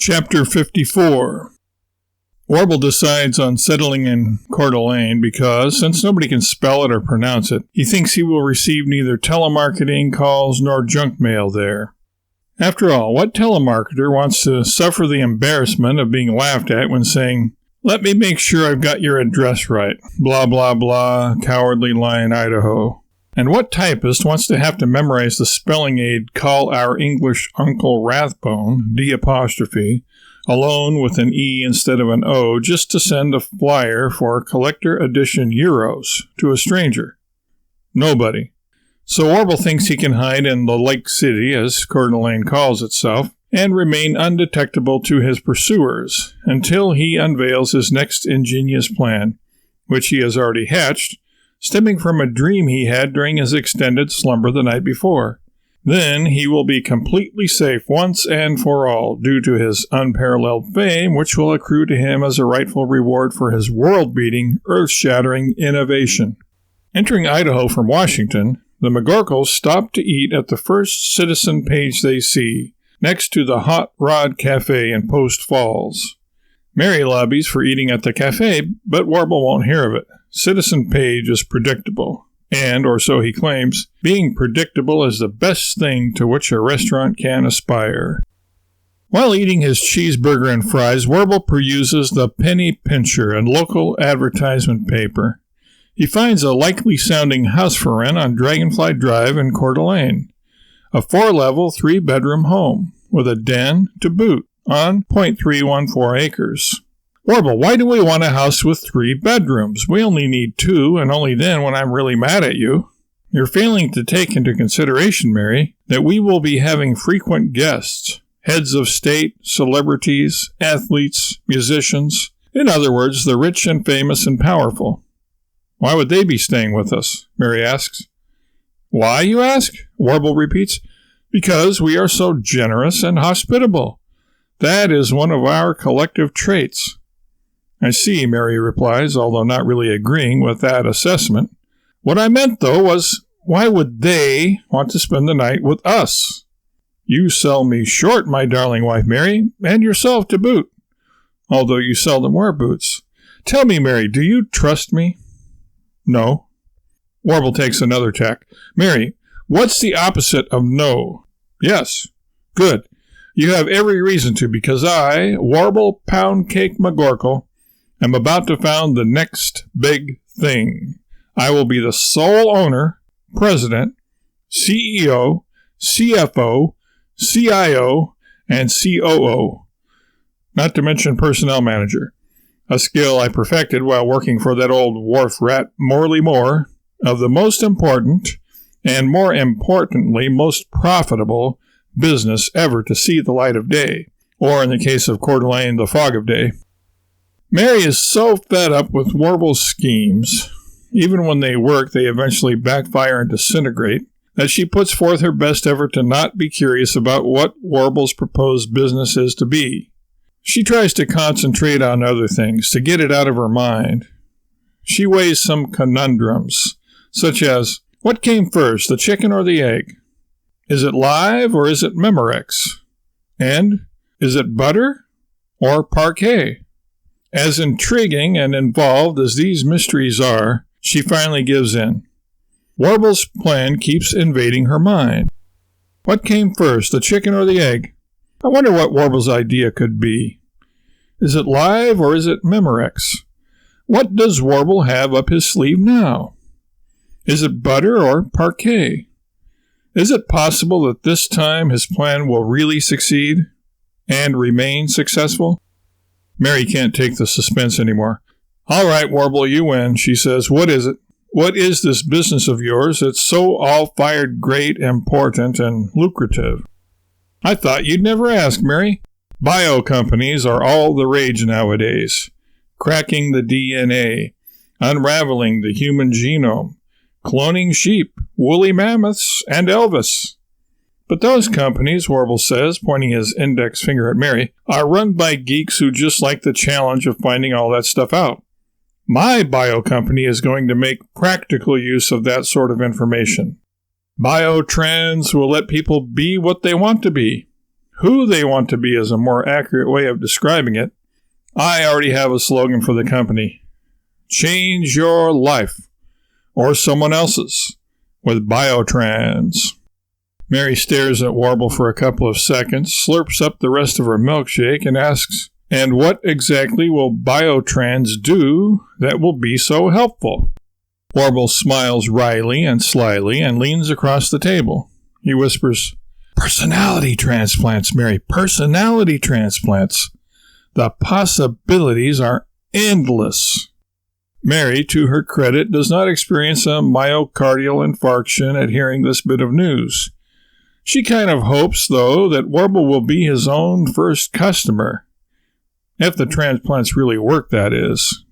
Chapter 54. Warble decides on settling in Coeur d'Alene because, since nobody can spell it or pronounce it, he thinks he will receive neither telemarketing calls nor junk mail there. After all, what telemarketer wants to suffer the embarrassment of being laughed at when saying, "Let me make sure I've got your address right, blah blah blah, Cowardly Lion, Idaho." And what typist wants to have to memorize the spelling aid "Call Our English Uncle Rathbone," D', alone with an E instead of an O, just to send a flyer for collector edition euros to a stranger? Nobody. So Warble thinks he can hide in the Lake City, as Coeur d'Alene calls itself, and remain undetectable to his pursuers until he unveils his next ingenious plan, which he has already hatched, stemming from a dream he had during his extended slumber the night before. Then he will be completely safe once and for all, due to his unparalleled fame, which will accrue to him as a rightful reward for his world-beating, earth-shattering innovation. Entering Idaho from Washington, the McGorkles stop to eat at the first citizen page they see, next to the Hot Rod Cafe in Post Falls. Mary lobbies for eating at the cafe, but Warble won't hear of it. Citizen Page is predictable, and, or so he claims, being predictable is the best thing to which a restaurant can aspire. While eating his cheeseburger and fries, Warble peruses the penny pincher and local advertisement paper. He finds a likely-sounding house for rent on Dragonfly Drive in Coeur d'Alene, a 4-level, 3-bedroom home, with a den to boot, on .314 acres. Warble, why do we want a house with 3 bedrooms? We only need 2, and only then when I'm really mad at you. You're failing to take into consideration, Mary, that we will be having frequent guests, heads of state, celebrities, athletes, musicians, in other words, the rich and famous and powerful. Why would they be staying with us? Mary asks. Why, you ask? Warble repeats. Because we are so generous and hospitable. That is one of our collective traits. I see, Mary replies, although not really agreeing with that assessment. What I meant, though, was, why would they want to spend the night with us? You sell me short, my darling wife, Mary, and yourself to boot, although you seldom wear boots. Tell me, Mary, do you trust me? No. Warble takes another tack. Mary, what's the opposite of no? Yes. Good. You have every reason to, because I, Warble Poundcake McGorkle, am about to found the next big thing. I will be the sole owner, president, CEO, CFO, CIO, and COO, not to mention personnel manager, a skill I perfected while working for that old wharf rat Morley Moore, of the most important, and more importantly, most profitable business ever to see the light of day, or in the case of Coeur d'Alene, the fog of day. Mary is so fed up with Warble's schemes, even when they work they eventually backfire and disintegrate, that she puts forth her best effort to not be curious about what Warble's proposed business is to be. She tries to concentrate on other things, to get it out of her mind. She weighs some conundrums, such as, what came first, the chicken or the egg? Is it live or is it Memorex? And, is it butter or parquet? As intriguing and involved as these mysteries are, she finally gives in. Warble's plan keeps invading her mind. What came first, the chicken or the egg? I wonder what Warble's idea could be. Is it live or is it Memorex? What does Warble have up his sleeve now? Is it butter or parquet? Is it possible that this time his plan will really succeed and remain successful? Mary can't take the suspense anymore. All right, Warble, you win, she says. What is it? What is this business of yours that's so all-fired great, important, and lucrative? I thought you'd never ask, Mary. Bio companies are all the rage nowadays. Cracking the DNA, unraveling the human genome, cloning sheep, woolly mammoths, and Elvis. But those companies, Warble says, pointing his index finger at Mary, are run by geeks who just like the challenge of finding all that stuff out. My bio company is going to make practical use of that sort of information. Biotrans will let people be what they want to be. who they want to be is a more accurate way of describing it. I already have a slogan for the company. Change your life, or someone else's, with Biotrans. Mary stares at Warble for a couple of seconds, slurps up the rest of her milkshake, and asks, "And what exactly will Biotrans do that will be so helpful?" Warble smiles wryly and slyly and leans across the table. He whispers, "Personality transplants, Mary, personality transplants. The possibilities are endless." Mary, to her credit, does not experience a myocardial infarction at hearing this bit of news. She kind of hopes, though, that Warble will be his own first customer. If the transplants really work, that is.